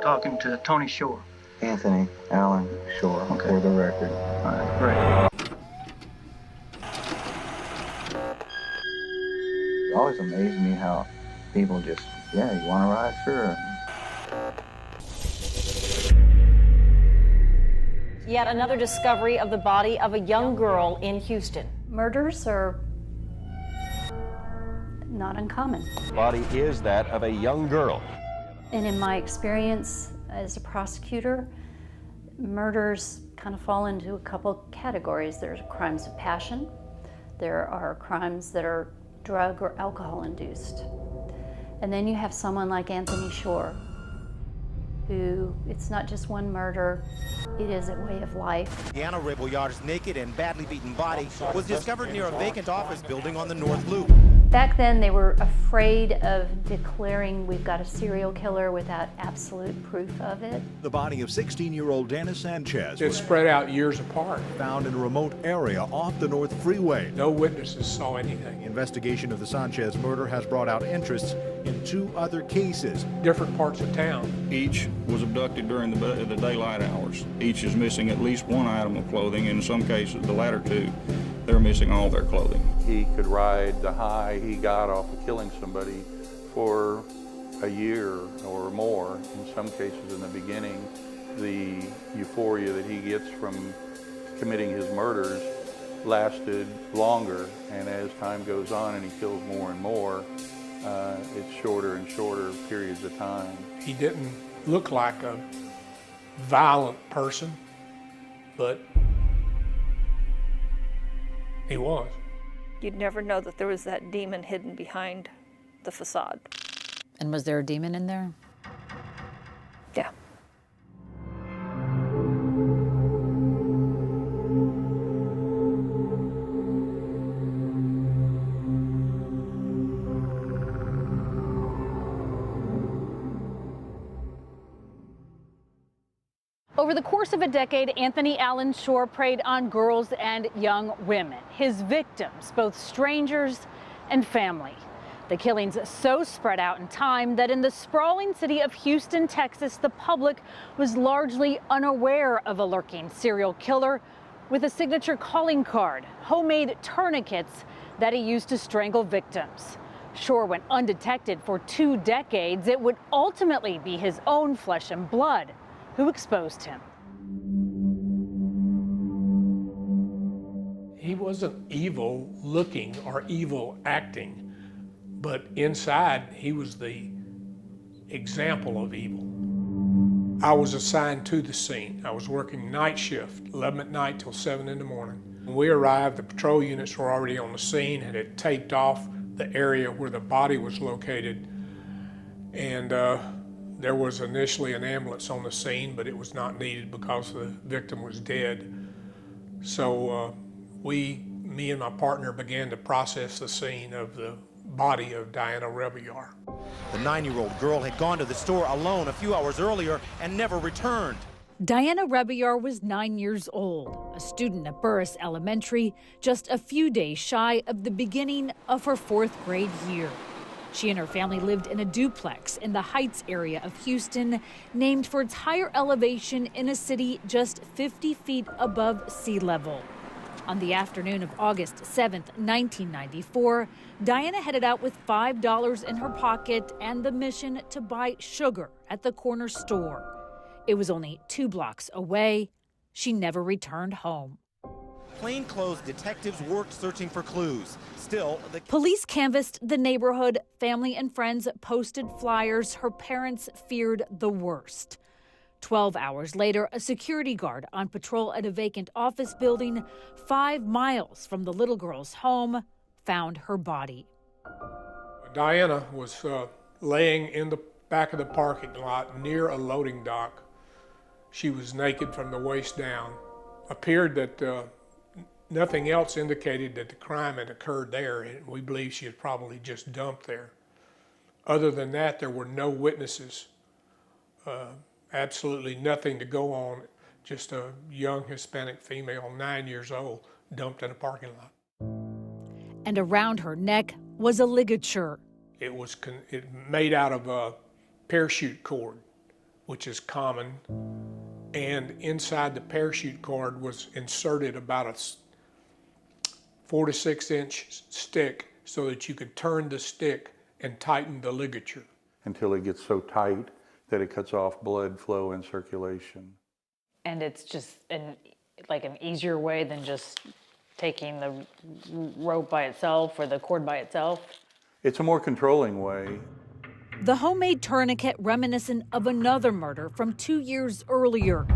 talking to Tony Shore. Anthony Allen Shore, Okay. for the record. All right, great. It always amazed me how people just, yeah, you want to ride? Sure. Yet another discovery of the body of a young girl in Houston. Murders are not uncommon. The body is that of a young girl. And in my experience as a prosecutor, murders kind of fall into a couple categories. There's crimes of passion. There are crimes that are drug or alcohol induced. And then you have someone like Anthony Shore, who, it's not just one murder, it is a way of life. Diana Rebollar's naked and badly beaten body was discovered near a vacant office building on the North Loop. Back then, they were afraid of declaring we've got a serial killer without absolute proof of it. The body of 16-year-old Dana Sanchez It's spread out years apart. found in a remote area off the North Freeway. No witnesses saw anything. Investigation of the Sanchez murder has brought out interests in 2 other cases. Different parts of town. Each was abducted during the daylight hours. Each is missing at least one item of clothing. In some cases, the latter 2, they're missing all their clothing. He could ride the high he got off of killing somebody for a year or more. In some cases in the beginning, the euphoria that he gets from committing his murders lasted longer, and as time goes on and he kills more and more, it's shorter and shorter periods of time. He didn't look like a violent person, but he was. You'd never know that there was that demon hidden behind the facade. And was there a demon in there? Yeah. Over the course of a decade, Anthony Allen Shore preyed on girls and young women, his victims, both strangers and family. The killings so spread out in time that in the sprawling city of Houston, Texas, the public was largely unaware of a lurking serial killer with a signature calling card, homemade tourniquets that he used to strangle victims. Shore went undetected for 2 decades. It would ultimately be his own flesh and blood who exposed him. He wasn't evil looking or evil acting, but inside he was the example of evil. I was assigned to the scene. I was working night shift, 11 at night till 7 in the morning. When we arrived, the patrol units were already on the scene and had taped off the area where the body was located. And there was initially an ambulance on the scene, but it was not needed because the victim was dead. So me and my partner began to process the scene of the body of Diana Rebollar. The 9-year-old girl had gone to the store alone a few hours earlier and never returned. Diana Rebollar was 9 years old, a student at Burris Elementary, just a few days shy of the beginning of her 4th grade year. She and her family lived in a duplex in the Heights area of Houston, named for its higher elevation in a city just 50 feet above sea level. On the afternoon of August 7th, 1994, Diana headed out with $5 in her pocket and the mission to buy sugar at the corner store. It was only 2 blocks away. She never returned home. Plainclothes detectives worked searching for clues. Still, the police canvassed the neighborhood. Family and friends posted flyers. Her parents feared the worst. 12 hours later, a security guard on patrol at a vacant office building 5 miles from the little girl's home found her body. Diana was laying in the back of the parking lot near a loading dock. She was naked from the waist down. Appeared that nothing else indicated that the crime had occurred there, and we believe she was probably just dumped there. Other than that, there were no witnesses. Absolutely nothing to go on, just a young Hispanic female, 9 years old, dumped in a parking lot. And around her neck was a ligature. It was made out of parachute cord, which is common, and inside the parachute cord was inserted about a 4 to 6 inch stick so that you could turn the stick and tighten the ligature. Until it gets so tight that it cuts off blood flow and circulation. And it's just like an easier way than just taking the rope by itself or the cord by itself? It's a more controlling way. The homemade tourniquet reminiscent of another murder from 2 years earlier,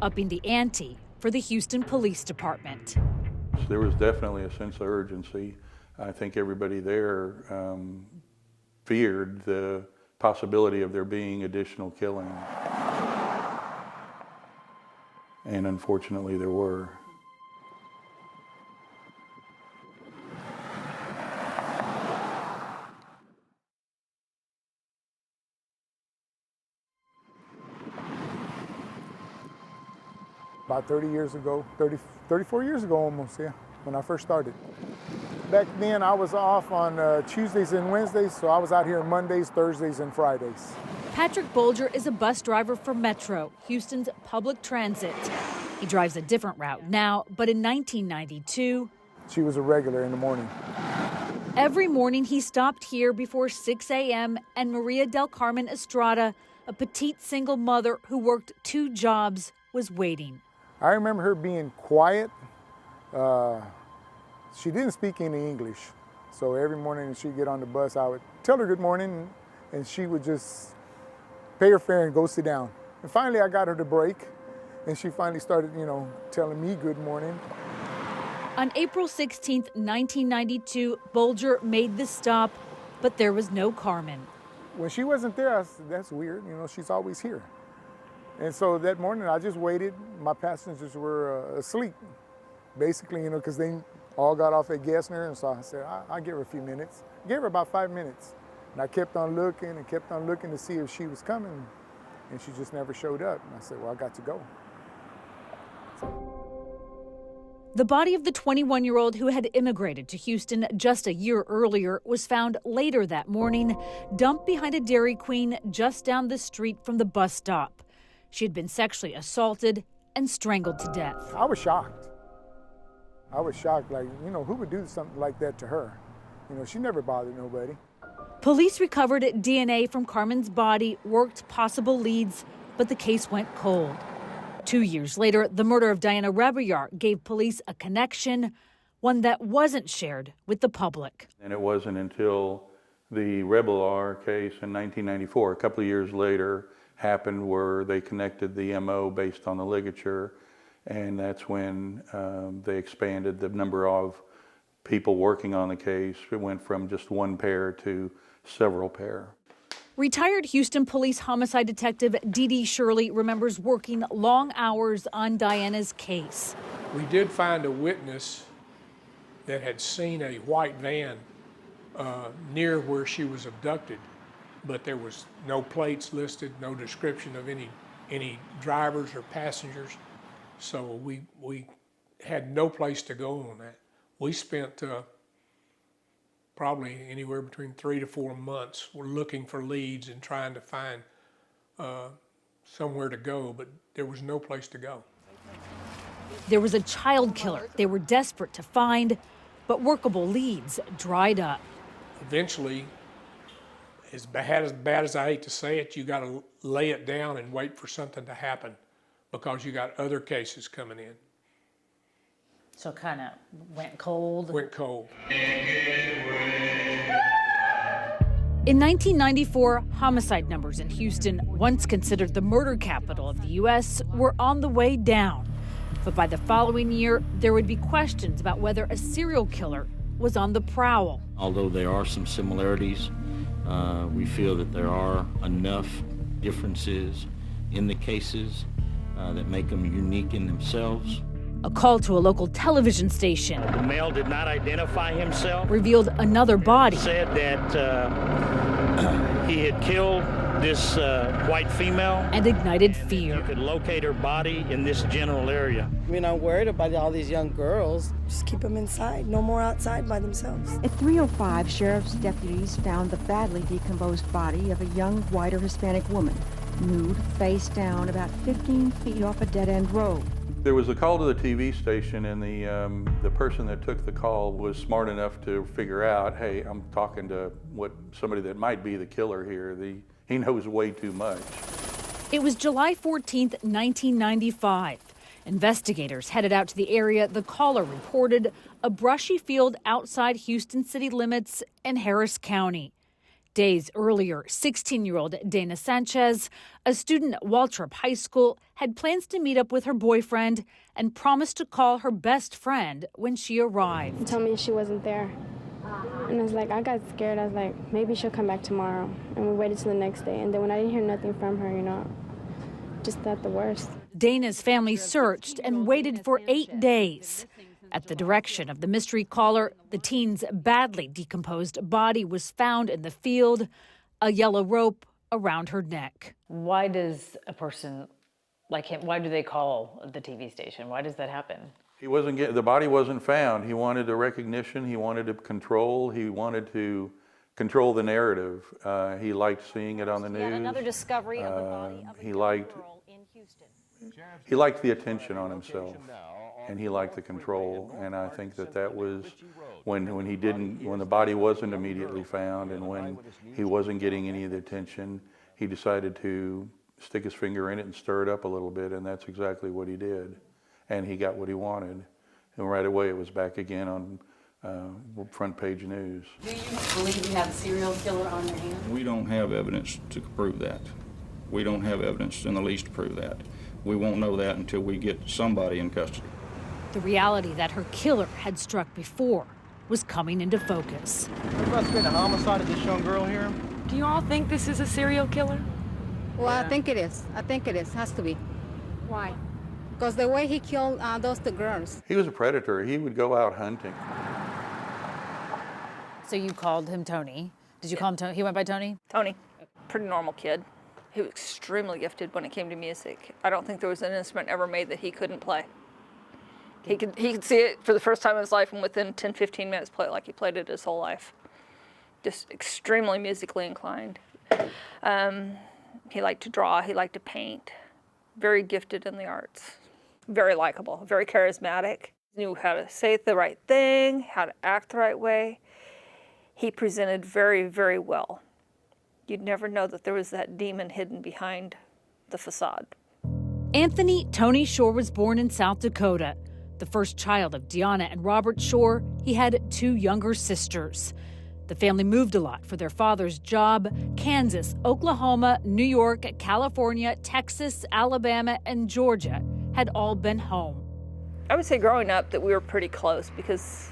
upping the ante for the Houston Police Department. There was definitely a sense of urgency. I think everybody there feared the possibility of there being additional killing. And unfortunately there were. About 30 years ago, 34 years ago almost, yeah, when I first started. Back then I was off on Tuesdays and Wednesdays, so I was out here Mondays, Thursdays, and Fridays. Patrick Bolger is a bus driver for Metro, Houston's public transit. He drives a different route now, but in 1992... She was a regular in the morning. Every morning he stopped here before 6 a.m. and Maria del Carmen Estrada, a petite single mother who worked 2 jobs, was waiting. I remember her being quiet. She didn't speak any English. So every morning she'd get on the bus, I would tell her good morning, and she would just pay her fare and go sit down. And finally I got her to break, and she finally started, telling me good morning. On April 16, 1992, Bolger made the stop, but there was no Carmen. When she wasn't there, I said, that's weird, she's always here. And so that morning I just waited. My passengers were asleep, basically, because they all got off at Gessner, and so I said, I'll give her a few minutes. I gave her about 5 minutes. And I kept on looking and kept on looking to see if she was coming, and she just never showed up. And I said, well, I got to go. The body of the 21-year-old who had immigrated to Houston just a year earlier was found later that morning, dumped behind a Dairy Queen just down the street from the bus stop. She had been sexually assaulted and strangled to death. I was shocked. I was shocked, like, who would do something like that to her? She never bothered nobody. Police recovered DNA from Carmen's body, worked possible leads, but the case went cold. 2 years later, the murder of Diana Rebellar gave police a connection, one that wasn't shared with the public. And it wasn't until the Rebellar case in 1994, a couple of years later, happened where they connected the MO based on the ligature, and that's when they expanded the number of people working on the case. It went from just 1 pair to several pair. Retired Houston Police homicide detective Dee Shirley remembers working long hours on Diana's case. We did find a witness that had seen a white van near where she was abducted, but there was no plates listed, no description of any drivers or passengers, so we had no place to go on that. We spent probably anywhere between 3 to 4 months. We're looking for leads and trying to find somewhere to go, but there was no place to go. There was a child killer they were desperate to find, but workable leads dried up. Eventually, as bad as I hate to say it, you got to lay it down and wait for something to happen because you got other cases coming in. So it kind of went cold? Went cold. In 1994, homicide numbers in Houston, once considered the murder capital of the U.S., were on the way down. But by the following year, there would be questions about whether a serial killer was on the prowl. Although there are some similarities, we feel that there are enough differences in the cases that make them unique in themselves. A call to a local television station. The male did not identify himself. Revealed another body. Said that he had killed this white female. And ignited fear. You could locate her body in this general area. We're not worried about all these young girls. Just keep them inside, no more outside by themselves. At 3:05, sheriff's deputies found the badly decomposed body of a young white or Hispanic woman. nude, face down, about 15 feet off a dead-end road. There was a call to the TV station, and the person that took the call was smart enough to figure out, hey, I'm talking to somebody that might be the killer here. He knows way too much. It was July 14th, 1995. Investigators headed out to the area the caller reported, a brushy field outside Houston city limits in Harris County. Days earlier, 16-year-old Dana Sanchez, a student at Waltrip High School, had plans to meet up with her boyfriend and promised to call her best friend when she arrived. She told me she wasn't there. And I was like, I got scared. I was like, maybe she'll come back tomorrow. And we waited till the next day. And then when I didn't hear nothing from her, just thought the worst. Dana's family searched and waited for 8 days. At the direction of the mystery caller, the teen's badly decomposed body was found in the field, a yellow rope around her neck. Why does a person like him, why do they call the TV station? Why does that happen? The body wasn't found. He wanted the recognition, he wanted to control, he wanted to control the narrative. He liked seeing it on the news. Yet another discovery of the body of a young girl in Houston. He liked the attention on himself, and he liked the control. And I think that was when the body wasn't immediately found, and when he wasn't getting any of the attention, he decided to stick his finger in it and stir it up a little bit, and that's exactly what he did. And he got what he wanted, and right away it was back again on front page news. Do you believe you have a serial killer on your hands? We don't have evidence to prove that. We don't have evidence in the least to prove that. We won't know that until we get somebody in custody. The reality that her killer had struck before was coming into focus. There must have been a homicide of this young girl here. Do you all think this is a serial killer? Well, I think it is. I think it is. Has to be. Why? Because the way he killed those two girls. He was a predator. He would go out hunting. So you called him Tony. Did you call him Tony? He went by Tony? Tony. Pretty normal kid. He was extremely gifted when it came to music. I don't think there was an instrument ever made that he couldn't play. He could see it for the first time in his life and within 10, 15 minutes play it like he played it his whole life. Just extremely musically inclined. He liked to draw, he liked to paint. Very gifted in the arts. Very likable, very charismatic. Knew how to say the right thing, how to act the right way. He presented very, very well. You'd never know that there was that demon hidden behind the facade. Anthony Tony Shore was born in South Dakota. The first child of Deanna and Robert Shore, he had 2 younger sisters. The family moved a lot for their father's job. Kansas, Oklahoma, New York, California, Texas, Alabama, and Georgia had all been home. I would say growing up that we were pretty close because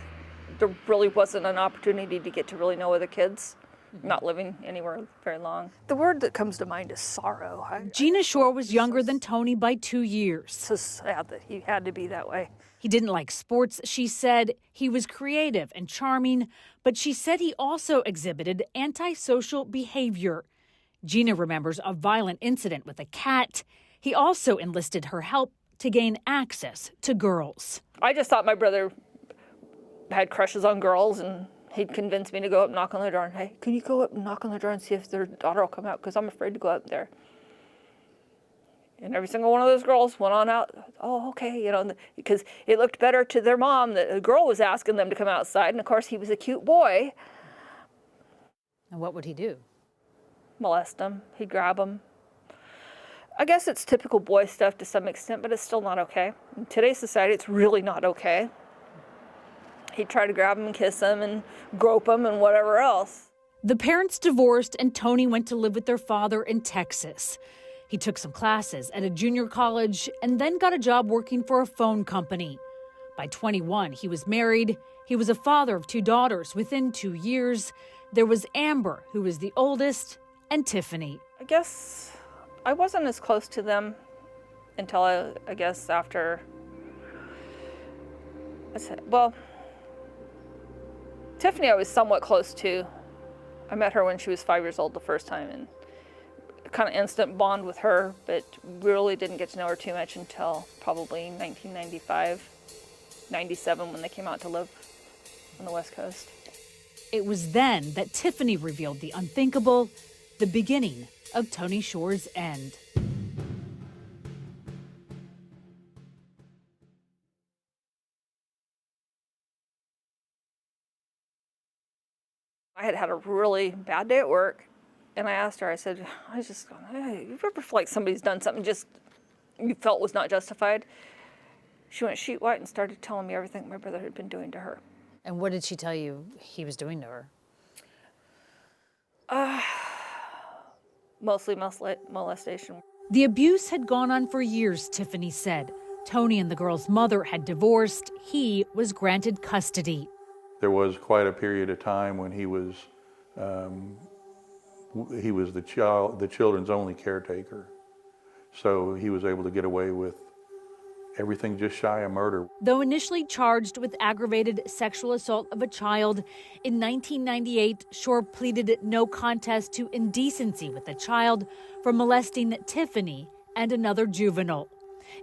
there really wasn't an opportunity to get to really know other kids. Not living anywhere very long. The word that comes to mind is sorrow. Gina Shore was younger than Tony by 2 years. It's so sad that he had to be that way. He didn't like sports, she said. He was creative and charming, but she said he also exhibited antisocial behavior. Gina remembers a violent incident with a cat. He also enlisted her help to gain access to girls. I just thought my brother had crushes on girls, and he'd convince me to go up and knock on the door and, hey, can you go up and knock on the door and see if their daughter will come out, because I'm afraid to go up there. And every single one of those girls went on out, oh, okay, because it looked better to their mom that a girl was asking them to come outside, and of course he was a cute boy. And what would he do? Molest them, he'd grab them. I guess it's typical boy stuff to some extent, but it's still not okay. In today's society, it's really not okay. He'd try to grab them and kiss them and grope them and whatever else. The parents divorced and Tony went to live with their father in Texas. He took some classes at a junior college and then got a job working for a phone company. By 21, he was married. He was a father of 2 daughters within 2 years. There was Amber, who was the oldest, and Tiffany. I guess I wasn't as close to them until I guess after, Tiffany I was somewhat close to. I met her when she was 5 years old the first time, and kind of instant bond with her, but really didn't get to know her too much until probably 1995, 97 when they came out to live on the West Coast. It was then that Tiffany revealed the unthinkable, the beginning of Tony Shore's end. I had had a really bad day at work, and I asked her, I said, I was just going, hey, you ever feel like somebody's done something just you felt was not justified? She went sheet white and started telling me everything my brother had been doing to her. And what did she tell you he was doing to her? Mostly molestation. The abuse had gone on for years, Tiffany said. Tony and the girl's mother had divorced. He was granted custody. There was quite a period of time when he was the children's only caretaker. So he was able to get away with everything just shy of murder. Though initially charged with aggravated sexual assault of a child, in 1998, Shore pleaded no contest to indecency with a child for molesting Tiffany and another juvenile.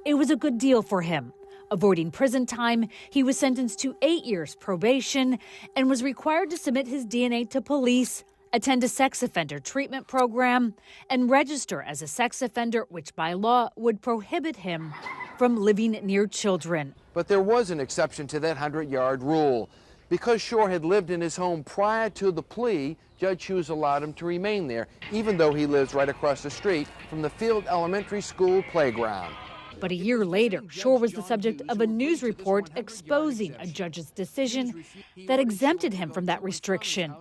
It was a good deal for him. Avoiding prison time, he was sentenced to 8 years probation and was required to submit his DNA to police, attend a sex offender treatment program, and register as a sex offender, which by law would prohibit him from living near children. But there was an exception to that 100-yard rule. Because Shore had lived in his home prior to the plea, Judge Hughes allowed him to remain there, even though he lives right across the street from the Field Elementary School playground. But a year later, Shore was the subject of a news report exposing a judge's decision that exempted him from that restriction.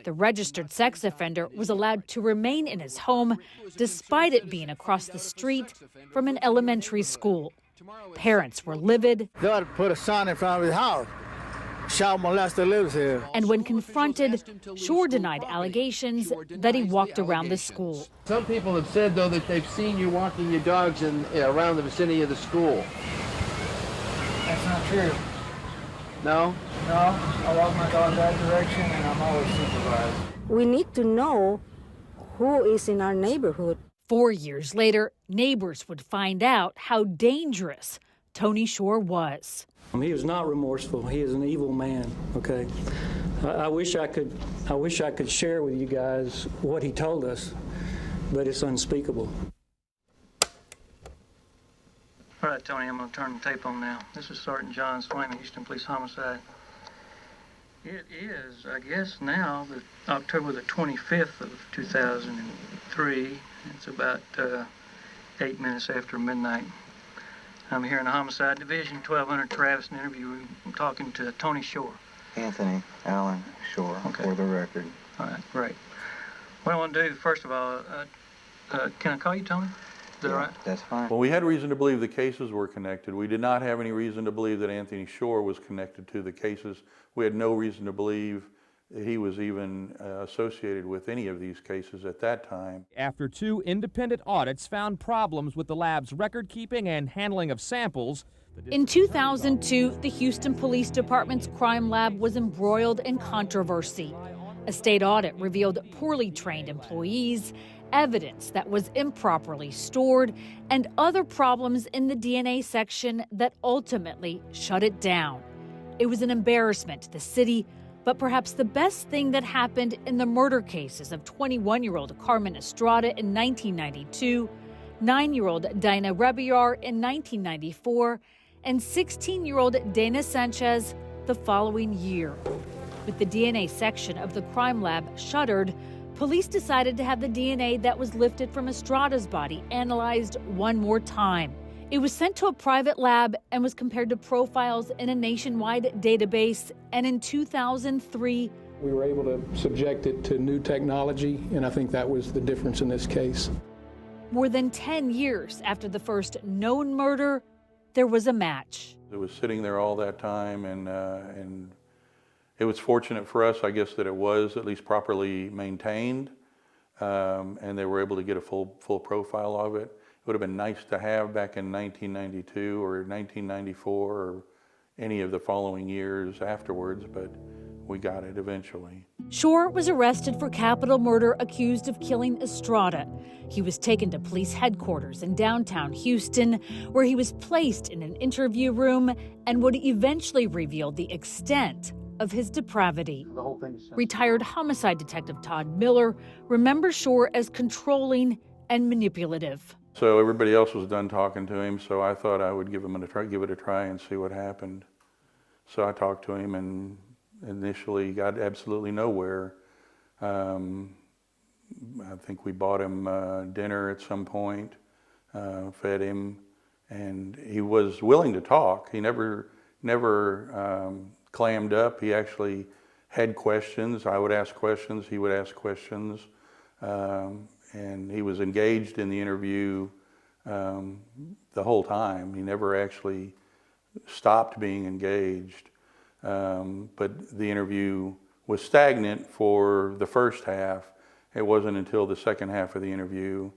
The registered sex offender was allowed to remain in his home despite it being across the street from an elementary school. Parents were livid. They ought to put a sign in front of his house. Child molester lives here. And when confronted, Shore denied allegations that he walked around the school. Some people have said, though, that they've seen you walking your dogs around the vicinity of the school. That's not true. No? No, I walk my dog that direction and I'm always supervised. We need to know who is in our neighborhood. 4 years later, neighbors would find out how dangerous Tony Shore was. He was not remorseful. He is an evil man, okay? I wish I could share with you guys what he told us, but it's unspeakable. All right, Tony, I'm going to turn the tape on now. This is Sergeant John Swain, Houston Police Homicide. It is, I guess, now October the 25th of 2003. It's about 8 minutes after midnight. I'm here in the Homicide Division, 1200 Travis interview room. I'm talking to Tony Shore. Anthony Allen Shore, for the record. All right, great. What I want to do, first of all, can I call you Tony? Is that all right? That's fine. Well, we had reason to believe the cases were connected. We did not have any reason to believe that Anthony Shore was connected to the cases. We had no reason to believe that he was even associated with any of these cases at that time. After 2 independent audits found problems with the lab's record keeping and handling of samples. In 2002, the Houston Police Department's crime lab was embroiled in controversy. A state audit revealed poorly trained employees, evidence that was improperly stored, and other problems in the DNA section that ultimately shut it down. It was an embarrassment to the city, but perhaps the best thing that happened in the murder cases of 21-year-old Carmen Estrada in 1992, 9-year-old Dinah Rebiar in 1994, and 16-year-old Dana Sanchez the following year. With the DNA section of the crime lab shuttered, police decided to have the DNA that was lifted from Estrada's body analyzed one more time. It was sent to a private lab and was compared to profiles in a nationwide database, and in 2003, We were able to subject it to new technology, and I think that was the difference in this case. more than 10 years after the first known murder, there was a match. It was sitting there all that time, and it was fortunate for us, I guess, that it was at least properly maintained, and they were able to get a full profile of it. It would have been nice to have back in 1992 or 1994 or any of the following years afterwards, but we got it eventually. Shore was arrested for capital murder, accused of killing Estrada. He was taken to police headquarters in downtown Houston, where he was placed in an interview room and would eventually reveal the extent of his depravity. Retired homicide detective Todd Miller remembers Shore as controlling and manipulative. So everybody else was done talking to him, so I thought I would give it a try and see what happened. So I talked to him and initially got absolutely nowhere. I think we bought him dinner at some point, fed him, and he was willing to talk. He never clammed up. He actually had questions. I would ask questions, he would ask questions, and he was engaged in the interview the whole time. He never actually stopped being engaged, but the interview was stagnant for the first half. It wasn't until the second half of the interview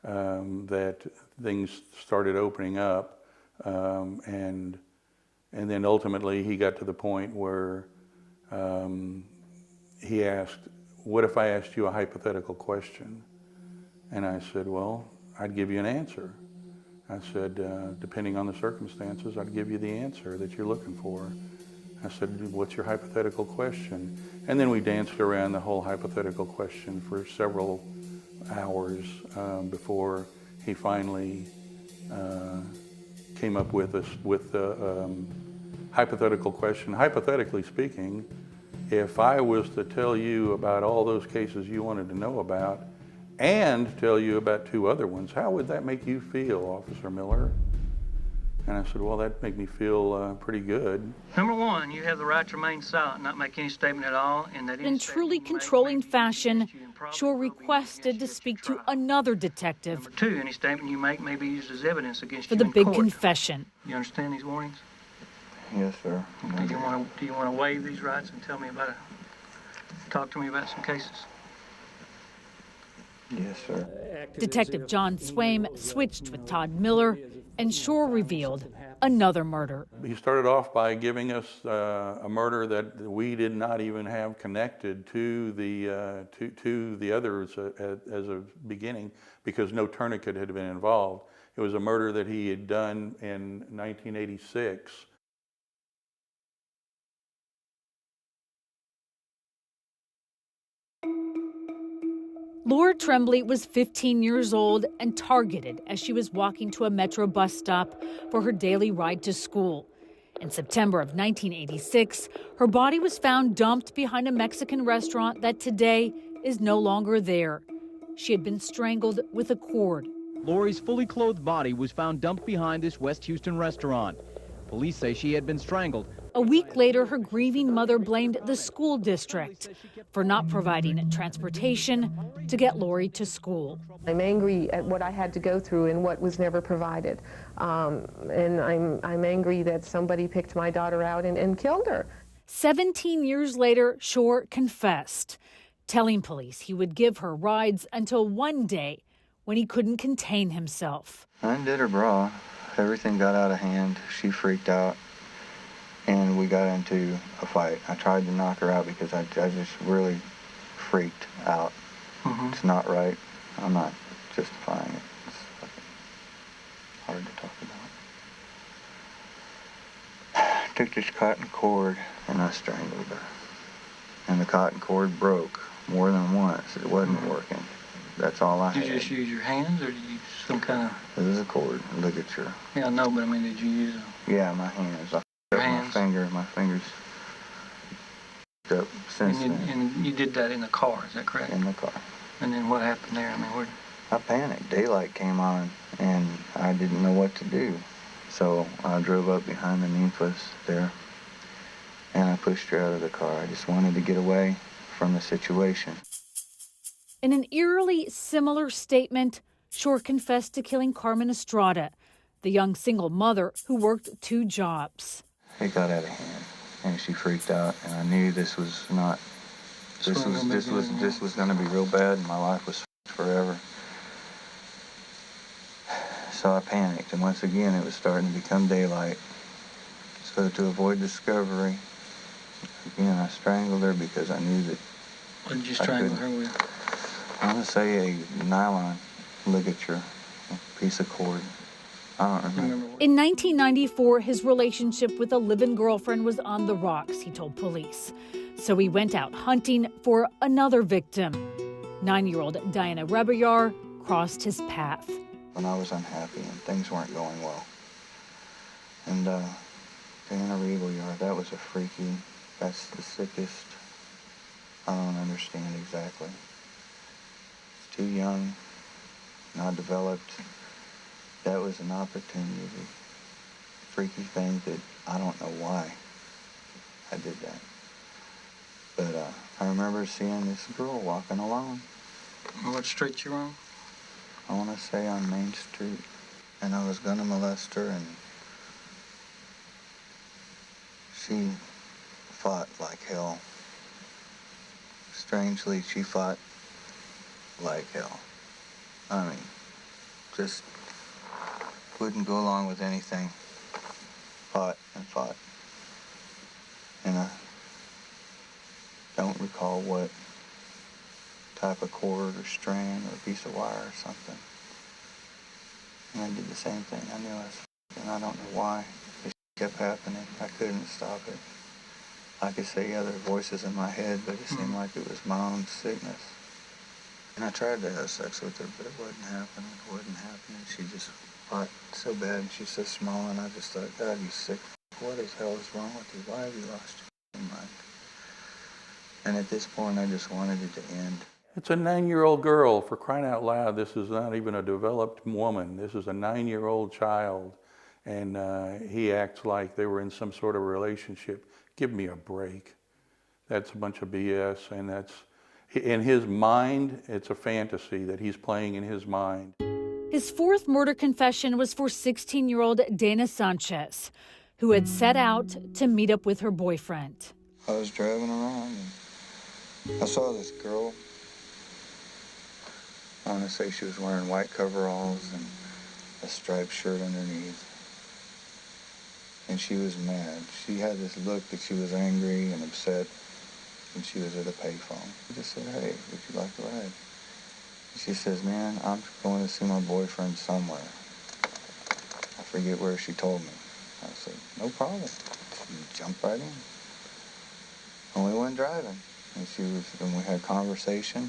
that things started opening up, and then ultimately he got to the point where he asked, "What if I asked you a hypothetical question?" And I said, "Well, I'd give you an answer." I said, "Depending on the circumstances, I'd give you the answer that you're looking for." I said, "What's your hypothetical question?" And then we danced around the whole hypothetical question for several hours before he finally came up with the hypothetical question. Hypothetically speaking, if I was to tell you about all those cases you wanted to know about and tell you about 2 other ones, how would that make you feel, Officer Miller? And I said, "Well, that'd make me feel pretty good." Number one, you have the right to remain silent, not make any statement at all. In truly controlling fashion, Shore requested to speak to another detective. Number two, any statement you make may be used as evidence against for you the in big court. confession. You understand these warnings? Yes, sir. Do you want to waive these rights and tell me about it? Talk to me about some cases. Yes, sir. Detective John Swaim switched with Todd Miller, and Shore revealed another murder. He started off by giving us a murder that we did not even have connected to the others as a beginning, because no tourniquet had been involved. It was a murder that he had done in 1986. Laura Tremblay was 15 years old and targeted as she was walking to a metro bus stop for her daily ride to school. In September of 1986, her body was found dumped behind a Mexican restaurant that today is no longer there. She had been strangled with a cord. Lori's fully clothed body was found dumped behind this West Houston restaurant. Police say she had been strangled. A week later, her grieving mother blamed the school district for not providing transportation to get Lori to school. I'm angry at what I had to go through and what was never provided. And I'm angry that somebody picked my daughter out and killed her. 17 years later, Shore confessed, telling police he would give her rides until one day when he couldn't contain himself. I undid her bra. Everything got out of hand. She freaked out, and we got into a fight. I tried to knock her out because I just really freaked out. Mm-hmm. It's not right. I'm not justifying it. It's hard to talk about. I took this cotton cord and I strangled her. And the cotton cord broke more than once. It wasn't working. That's all I had. Did you just use your hands, or did you use some kind of... It was a cord, a ligature. Yeah, I know, but I mean, did you use them? Yeah, my hands. My fingers up since then. And you did that in the car, is that correct? In the car. And then what happened there? I mean, I panicked. Daylight came on, and I didn't know what to do. So I drove up behind the Memphis there, and I pushed her out of the car. I just wanted to get away from the situation. In an eerily similar statement, Shore confessed to killing Carmen Estrada, the young single mother who worked 2 jobs. It got out of hand, and she freaked out, and I knew this was not. This was going to be real bad, and my life was forever. So I panicked, and once again, it was starting to become daylight. So to avoid discovery, again, I strangled her because I knew that. What did you strangle her with? I'm going to say a nylon ligature, a piece of cord. I don't remember. In 1994, his relationship with a live-in girlfriend was on the rocks, he told police. So he went out hunting for another victim. 9-year-old Diana Rebayar crossed his path. When I was unhappy and things weren't going well. And Diana Rebayar, that was a freaky, that's the sickest. I don't understand exactly. Too young, not developed. That was an opportunity, freaky thing that I don't know why I did that. But I remember seeing this girl walking along. What street you on? I want to say on Main Street. And I was gonna molest her, and she fought like hell. Strangely, she fought like hell. I mean, just wouldn't go along with anything. Fought and fought. And I don't recall what type of cord or string or piece of wire or something. And I did the same thing. I knew I was and I don't know why. It kept happening. I couldn't stop it. I could say other voices in my head, but it seemed like it was my own sickness. And I tried to have sex with her, but it wasn't happening. It wasn't happening. She just fought so bad, and she's so small, and I just thought, God, you sick. What the hell is wrong with you? Why have you lost your mind? And at this point, I just wanted it to end. It's a 9-year-old girl, for crying out loud. This is not even a developed woman. This is a 9-year-old child, and he acts like they were in some sort of relationship. Give me a break. That's a bunch of BS, and that's, in his mind, it's a fantasy that he's playing in his mind. His fourth murder confession was for 16-year-old Dana Sanchez, who had set out to meet up with her boyfriend. I was driving around, and I saw this girl. I want to say she was wearing white coveralls and a striped shirt underneath. And she was mad. She had this look that she was angry and upset, and she was at a payphone. I just said, hey, would you like a ride? She says, man, I'm going to see my boyfriend somewhere. I forget where she told me. I said, no problem. She jumped right in. And we went driving. And we had conversation,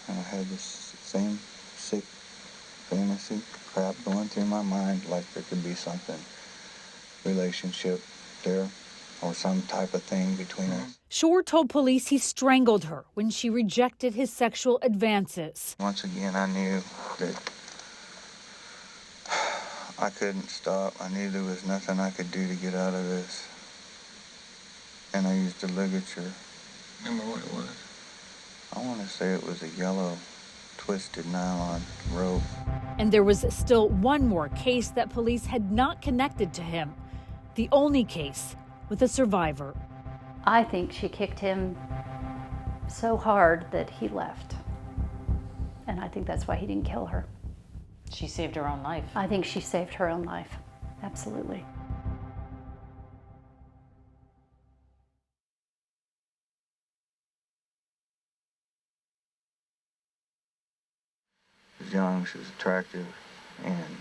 and I had this same sick fantasy crap going through my mind, like there could be something, relationship there, or some type of thing between us. Shore told police he strangled her when she rejected his sexual advances. Once again, I knew that I couldn't stop. I knew there was nothing I could do to get out of this. And I used a ligature. Remember what it was? I want to say it was a yellow twisted nylon rope. And there was still one more case that police had not connected to him. The only case with a survivor. I think she kicked him so hard that he left. And I think that's why he didn't kill her. She saved her own life. I think she saved her own life. Absolutely. She was young, she was attractive, and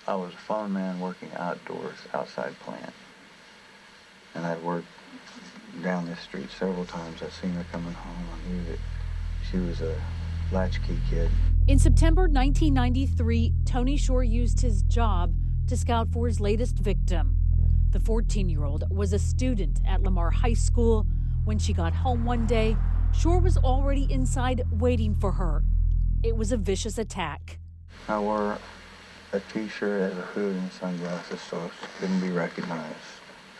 I was a phone man working outdoors, outside plant. And I'd worked down this street several times. I'd seen her coming home. I knew that she was a latchkey kid. In September 1993, Tony Shore used his job to scout for his latest victim. The 14-year-old was a student at Lamar High School. When she got home one day, Shore was already inside waiting for her. It was a vicious attack. I wore a t-shirt as a hood and sunglasses so she couldn't be recognized.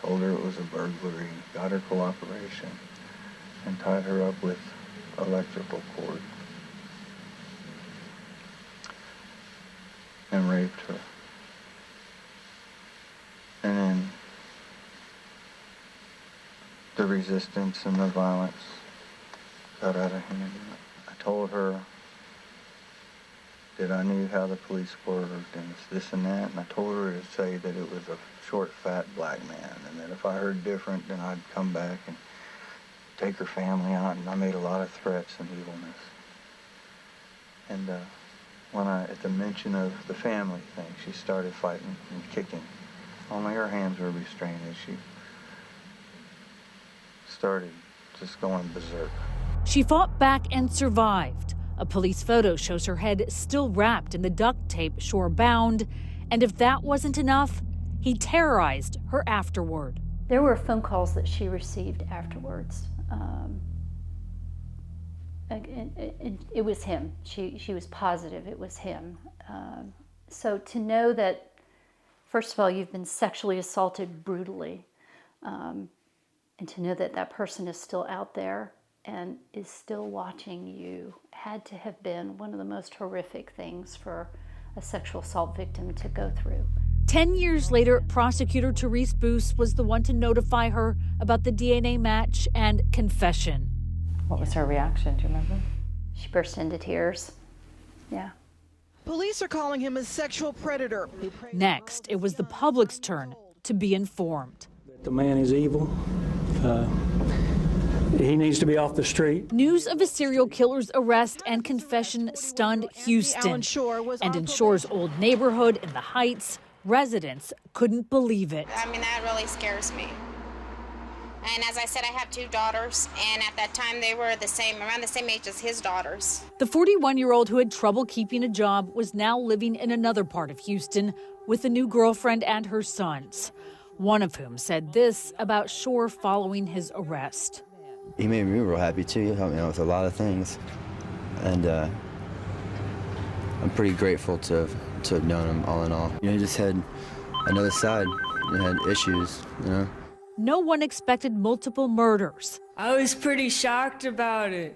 Told her it was a burglary, got her cooperation, and tied her up with electrical cord. And raped her. And then the resistance and the violence got out of hand. I told her that I knew how the police worked and this and that, and I told her to say that it was a short, fat black man, and that if I heard different, then I'd come back and take her family out, and I made a lot of threats and evilness. And at the mention of the family thing, she started fighting and kicking. Only her hands were restrained as she started just going berserk. She fought back and survived. A police photo shows her head still wrapped in the duct tape Shore bound, and if that wasn't enough, he terrorized her afterward. There were phone calls that she received afterwards. It was him. She was positive it was him. So to know that, first of all, you've been sexually assaulted brutally, and to know that that person is still out there and is still watching you had to have been one of the most horrific things for a sexual assault victim to go through. 10 years later, prosecutor Therese Boos was the one to notify her about the DNA match and confession. What was her reaction? Do you remember? She burst into tears. Yeah. Police are calling him a sexual predator. Next, it was the public's turn to be informed. The man is evil. He needs to be off the street. News of a serial killer's arrest and confession stunned Houston. And in Shore's old neighborhood in the Heights, residents couldn't believe it. I mean, that really scares me. And as I said, I have 2 daughters, and at that time they were around the same age as his daughters. The 41-year-old who had trouble keeping a job was now living in another part of Houston with a new girlfriend and her sons, one of whom said this about Shore following his arrest. He made me real happy too. He helped me out with a lot of things, and I'm pretty grateful to have known him all in all. He just had another side. He had issues, No one expected multiple murders. I was pretty shocked about it.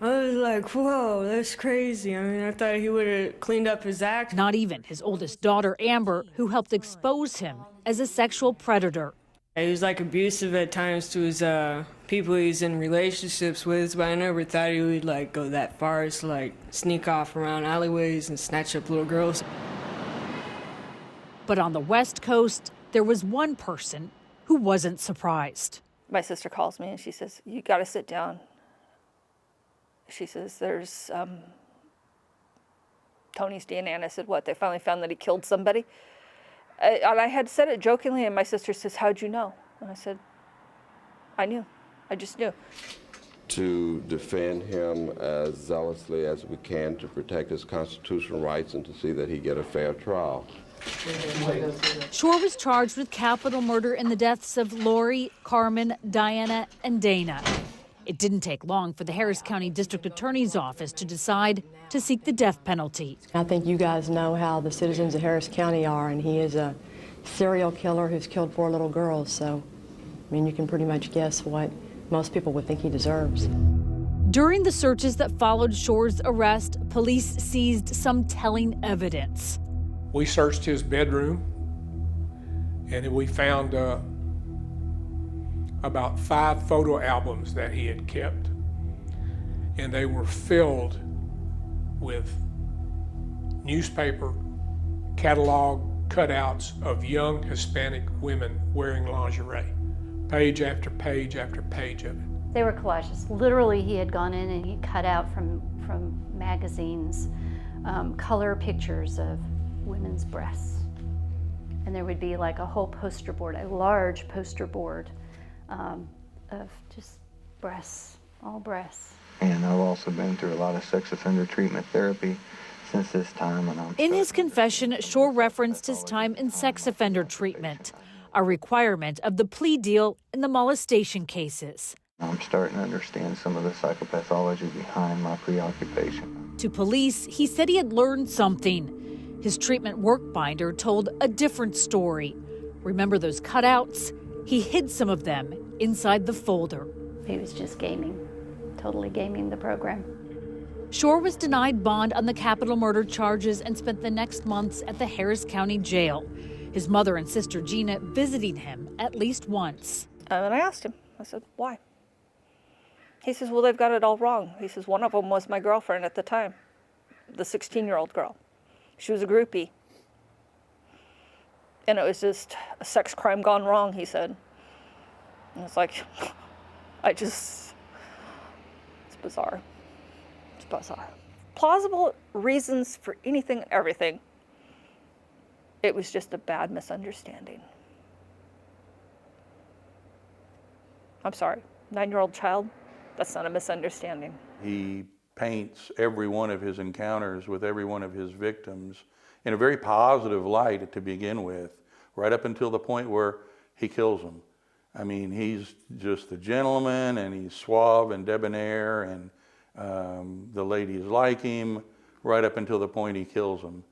I was like, whoa, that's crazy. I mean, I thought he would have cleaned up his act. Not even his oldest daughter, Amber, who helped expose him as a sexual predator. He was like abusive at times to his people he's in relationships with, but I never thought he would like go that far as to like sneak off around alleyways and snatch up little girls. But on the West Coast, there was one person who wasn't surprised. My sister calls me and she says, "You got to sit down." She says, "There's Tony's DNA." And I said, "What? They finally found that he killed somebody?" And I had said it jokingly, and my sister says, "How'd you know?" And I said, "I knew. I just knew." To defend him as zealously as we can to protect his constitutional rights and to see that he get a fair trial. Shore was charged with capital murder in the deaths of Lori, Carmen, Diana, and Dana. It didn't take long for the Harris County District Attorney's Office to decide to seek the death penalty. I think you guys know how the citizens of Harris County are, and he is a serial killer who's killed 4 little girls, so, I mean, you can pretty much guess what most people would think he deserves. During the searches that followed Shore's arrest, police seized some telling evidence. We searched his bedroom, and we found about 5 photo albums that he had kept, and they were filled with newspaper catalog cutouts of young Hispanic women wearing lingerie, page after page after page of it. They were collages. Literally, he had gone in and he cut out from magazines color pictures of women's breasts. And there would be like a whole poster board, a large poster board of just breasts, all breasts. And I've also been through a lot of sex offender treatment therapy since this time. And in his confession, Shore referenced his time in sex offender treatment, a requirement of the plea deal in the molestation cases. I'm starting to understand some of the psychopathology behind my preoccupation. To police, he said he had learned something. His treatment work binder told a different story. Remember those cutouts? He hid some of them inside the folder. He was just gaming, totally gaming the program. Shore was denied bond on the capital murder charges and spent the next months at the Harris County Jail. His mother and sister Gina visiting him at least once. And I asked him, I said, "Why?" He says, "Well, they've got it all wrong." He says, "One of them was my girlfriend at the time, the 16-year-old girl. She was a groupie. And it was just a sex crime gone wrong," he said. And it's like, it's bizarre. It's bizarre. plausible reasons for anything and everything. It was just a bad misunderstanding. I'm sorry, 9-year-old child, that's not a misunderstanding. He paints every one of his encounters with every one of his victims in a very positive light to begin with, right up until the point where he kills them. I mean, he's just a gentleman, and he's suave and debonair, and the ladies like him, right up until the point he kills them.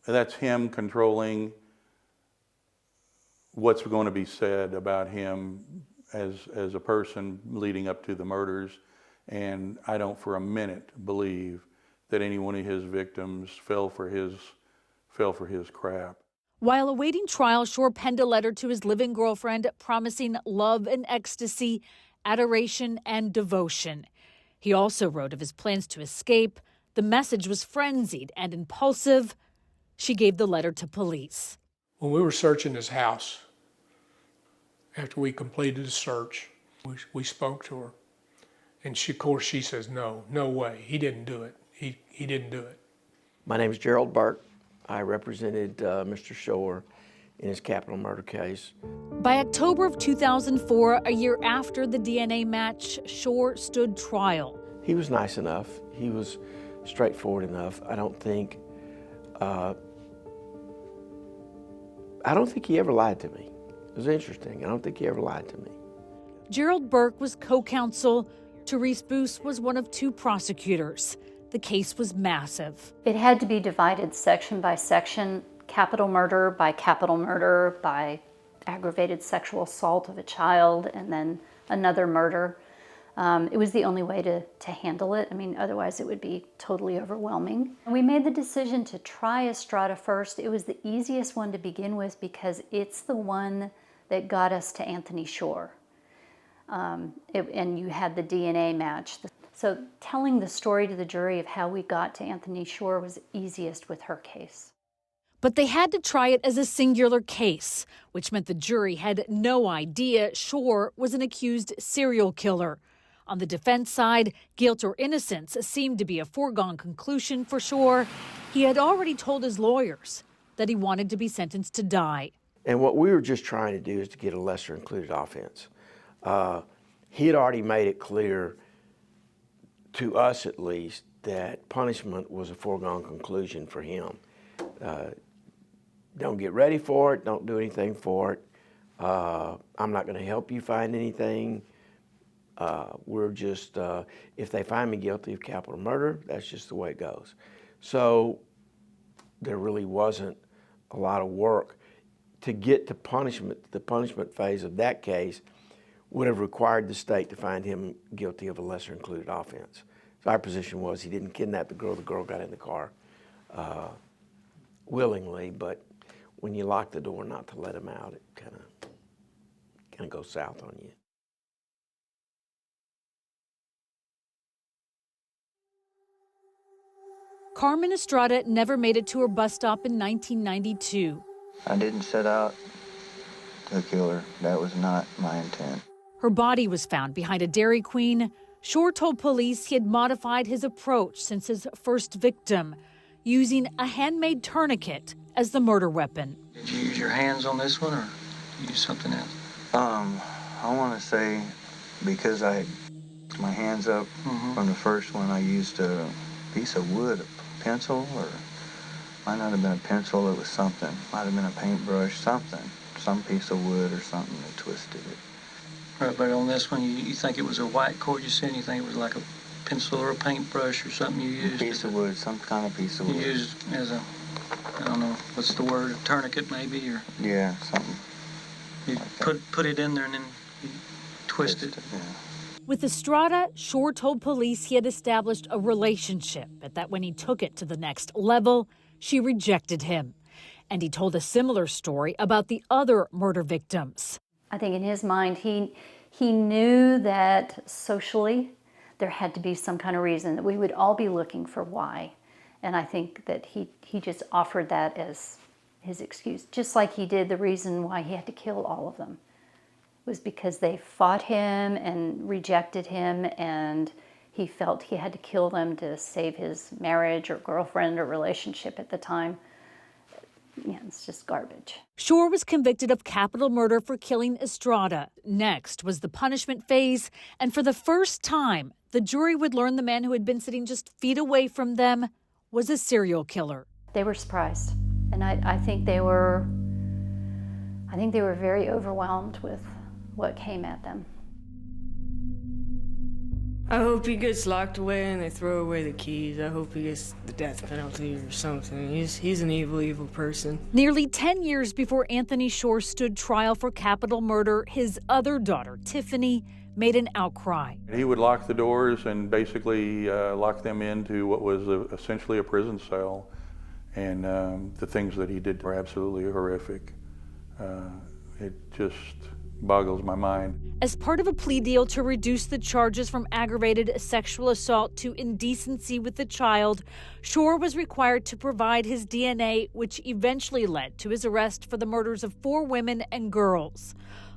That's him controlling what's going to be said about him as a person leading up to the murders. And I don't for a minute believe that any one of his victims fell for his crap. While awaiting trial, Shore penned a letter to his living girlfriend promising love and ecstasy, adoration and devotion. He also wrote of his plans to escape. The message was frenzied and impulsive. She gave the letter to police. When we were searching his house, after we completed the search, we spoke to her. And of course, she says, no way, he didn't do it. He didn't do it. My name is Gerald Burke. I represented Mr. Shore in his capital murder case. By October of 2004, a year after the DNA match, Shore stood trial. He was nice enough. He was straightforward enough. I don't think he ever lied to me. It was interesting. I don't think he ever lied to me. Gerald Burke was co-counsel. Therese Boos was one of 2 prosecutors. The case was massive. It had to be divided section by section, capital murder by aggravated sexual assault of a child, and then another murder. It was the only way to handle it. I mean, otherwise it would be totally overwhelming. And we made the decision to try Estrada first. It was the easiest one to begin with because it's the one that got us to Anthony Shore. And you had the DNA match. So telling the story to the jury of how we got to Anthony Shore was easiest with her case. But they had to try it as a singular case, which meant the jury had no idea Shore was an accused serial killer. On the defense side, guilt or innocence seemed to be a foregone conclusion for Shore. He had already told his lawyers that he wanted to be sentenced to die. And what we were just trying to do is to get a lesser included offense. He had already made it clear, to us at least, that punishment was a foregone conclusion for him. Don't get ready for it, don't do anything for it. I'm not going to help you find anything. We're just, if they find me guilty of capital murder, that's just the way it goes. So there really wasn't a lot of work. To get to punishment, the punishment phase of that case would have required the state to find him guilty of a lesser included offense. So our position was he didn't kidnap the girl got in the car willingly, but when you lock the door not to let him out, it kind of goes south on you. Carmen Estrada never made it to her bus stop in 1992. I didn't set out to kill her. That was not my intent. Her body was found behind a Dairy Queen. Shore told police he had modified his approach since his first victim, using a handmade tourniquet as the murder weapon. Did you use your hands on this one, or did you use something else? I want to say because I had my hands up from the first one, I used a piece of wood, a pencil, or might not have been a pencil, it was something. Might have been a paintbrush, something. Some piece of wood or something that twisted it. Right, but on this one, you think it was a white cord you said? You think it was like a pencil or a paintbrush or something you used? A piece of wood, some kind of piece of wood. You used as a, I don't know, what's the word, a tourniquet maybe? Or yeah, something. You like put it in there and then you twist it. Yeah. With Estrada, Shore told police he had established a relationship, but that when he took it to the next level, she rejected him. And he told a similar story about the other murder victims. I think in his mind, he knew that socially there had to be some kind of reason, that we would all be looking for why. And I think that he just offered that as his excuse, just like he did the reason why he had to kill all of them. It was because they fought him and rejected him, and he felt he had to kill them to save his marriage or girlfriend or relationship at the time. Yeah, it's just garbage. Shore was convicted of capital murder for killing Estrada. Next was the punishment phase, and for the first time, the jury would learn the man who had been sitting just feet away from them was a serial killer. They were surprised, and I think they were very overwhelmed with what came at them. I hope he gets locked away and they throw away the keys. I hope he gets the death penalty or something. He's an evil, evil person. Nearly 10 years before Anthony Shore stood trial for capital murder, his other daughter, Tiffany, made an outcry. He would lock the doors and basically lock them into what was essentially a prison cell. And the things that he did were absolutely horrific. It just boggles my mind. As part of a plea deal to reduce the charges from aggravated sexual assault to indecency with the child, Shore was required to provide his DNA, which eventually led to his arrest for the murders of 4 women and girls: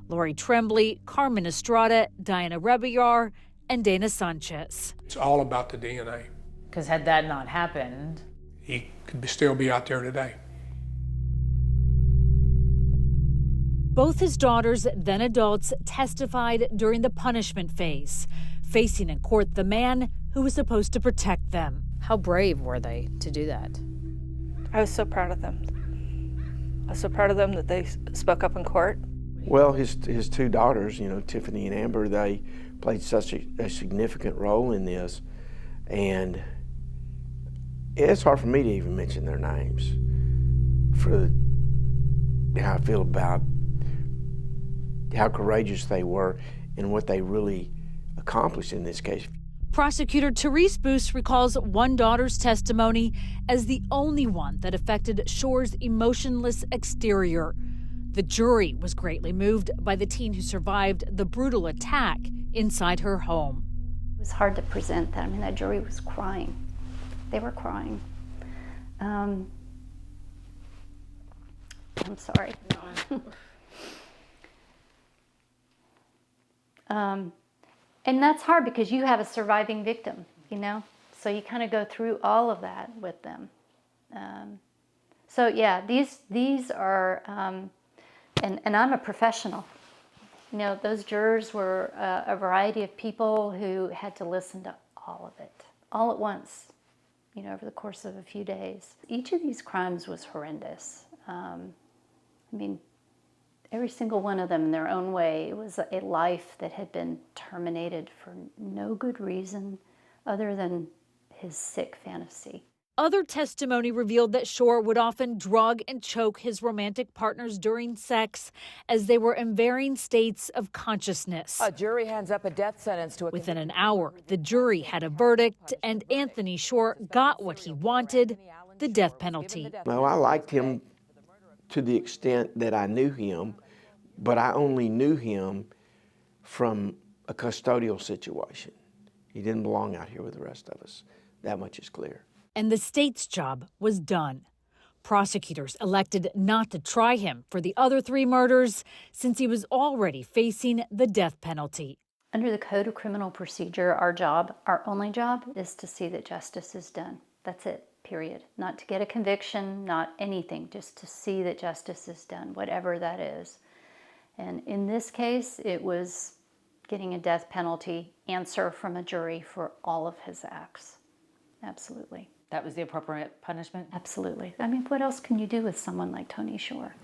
Lori Tremblay, Carmen Estrada, Diana Rebillar, and Dana Sanchez. It's all about the DNA. Because had that not happened, He could still be out there today. Both his daughters, then adults, testified during the punishment phase, facing in court the man who was supposed to protect them. how brave were they to do that? I was so proud of them. I was so proud of them that they spoke up in court. Well, his 2 daughters, Tiffany and Amber, they played such a significant role in this, and it's hard for me to even mention their names for how I feel about how courageous they were and what they really accomplished in this case. Prosecutor Therese Boos recalls one daughter's testimony as the only one that affected Shore's emotionless exterior. The jury was greatly moved by the teen who survived the brutal attack inside her home. It was hard to present that. I mean, that jury was crying. They were crying. I'm sorry. And that's hard because you have a surviving victim, so you kind of go through all of that with them. So yeah, these are, and I'm a professional. Those jurors were a variety of people who had to listen to all of it, all at once, over the course of a few days. Each of these crimes was horrendous. Every single one of them in their own way, it was a life that had been terminated for no good reason other than his sick fantasy. Other testimony revealed that Shore would often drug and choke his romantic partners during sex as they were in varying states of consciousness. A jury hands up a death sentence to a... Within an hour, the jury had a verdict, and Anthony Shore got what he wanted, the death penalty. Well, I liked him to the extent that I knew him, but I only knew him from a custodial situation. He didn't belong out here with the rest of us. That much is clear. And the state's job was done. Prosecutors elected not to try him for the other 3 murders since he was already facing the death penalty. Under the Code of Criminal Procedure, our only job is to see that justice is done. That's it, period. Not to get a conviction, not anything, just to see that justice is done, whatever that is. And in this case, it was getting a death penalty answer from a jury for all of his acts. Absolutely. That was the appropriate punishment? Absolutely. What else can you do with someone like Tony Shore?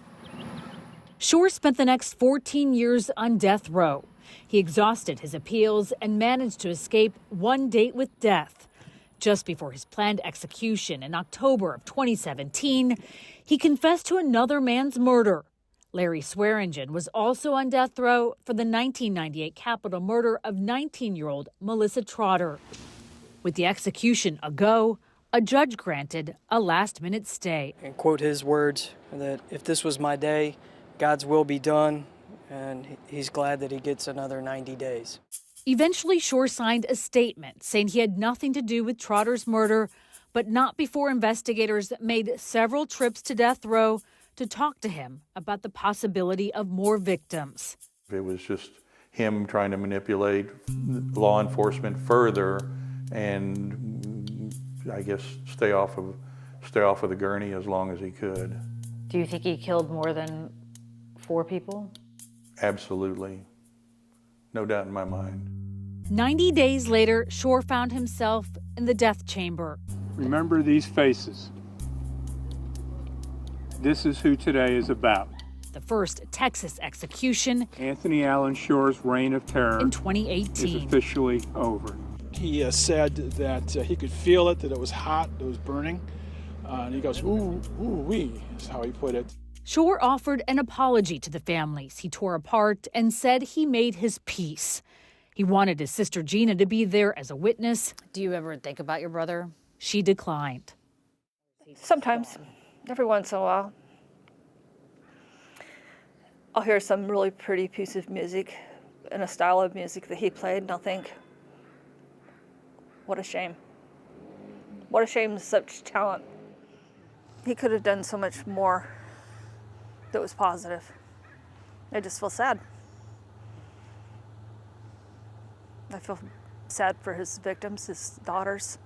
Shore spent the next 14 years on death row. He exhausted his appeals and managed to escape one date with death. Just before his planned execution in October of 2017, he confessed to another man's murder. Larry Swearingen was also on death row for the 1998 capital murder of 19-year-old Melissa Trotter. With the execution a go, a judge granted a last-minute stay. And quote his words, that if this was my day, God's will be done, and he's glad that he gets another 90 days. Eventually, Shore signed a statement saying he had nothing to do with Trotter's murder, but not before investigators made several trips to death row to talk to him about the possibility of more victims. It was just him trying to manipulate law enforcement further and I guess stay off of the gurney as long as he could. Do you think he killed more than 4 people? Absolutely. No doubt in my mind. 90 days later, Shore found himself in the death chamber. Remember these faces. This is who today is about. The first Texas execution. Anthony Allen Shore's reign of terror in 2018 is officially over. He said that he could feel it, that it was hot, it was burning. And he goes, ooh, wee, is how he put it. Shore offered an apology to the families he tore apart and said he made his peace. He wanted his sister Gina to be there as a witness. Do you ever think about your brother? She declined. Sometimes, every once in a while. I'll hear some really pretty piece of music in a style of music that he played, and I'll think, what a shame. What a shame, such talent. He could have done so much more that was positive. I just feel sad. I feel sad for his victims, his daughters.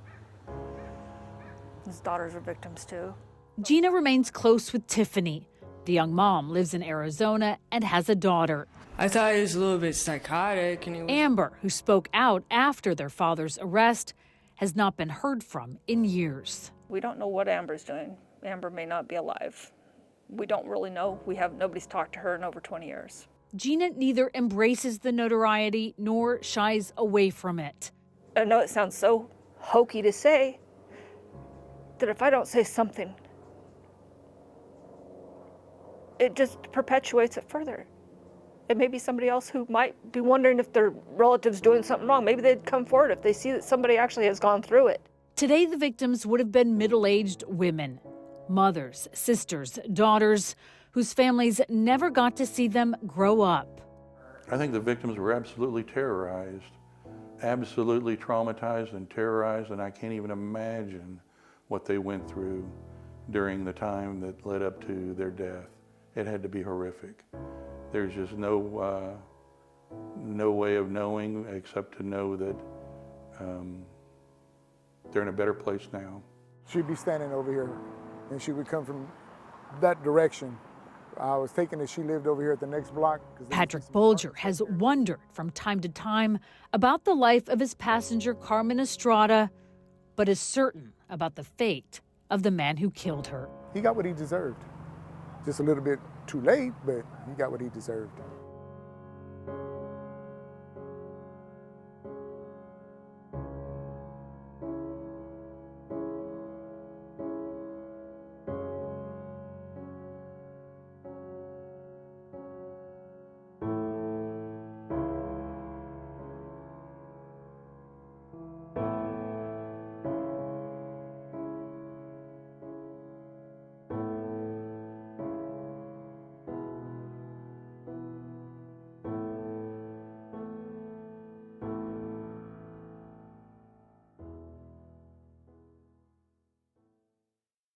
His daughters are victims too. Gina remains close with Tiffany. The young mom lives in Arizona and has a daughter. I thought he was a little bit psychotic. And Amber, who spoke out after their father's arrest, has not been heard from in years. We don't know what Amber's doing. Amber may not be alive. We don't really know. Nobody's talked to her in over 20 years. Gina neither embraces the notoriety nor shies away from it. I know it sounds so hokey to say that if I don't say something, it just perpetuates it further. It may be somebody else who might be wondering if their relative's doing something wrong. Maybe they'd come forward if they see that somebody actually has gone through it. Today, the victims would have been middle-aged women, mothers, sisters, daughters, whose families never got to see them grow up. I think the victims were absolutely terrorized, absolutely traumatized and terrorized, and I can't even imagine what they went through during the time that led up to their death. It had to be horrific. There's just no way of knowing except to know that they're in a better place now. She'd be standing over here, and she would come from that direction. I was thinking that she lived over here at the next block. Patrick Bolger has wondered from time to time about the life of his passenger Carmen Estrada, but is certain about the fate of the man who killed her. He got what he deserved. Just a little bit too late, but he got what he deserved.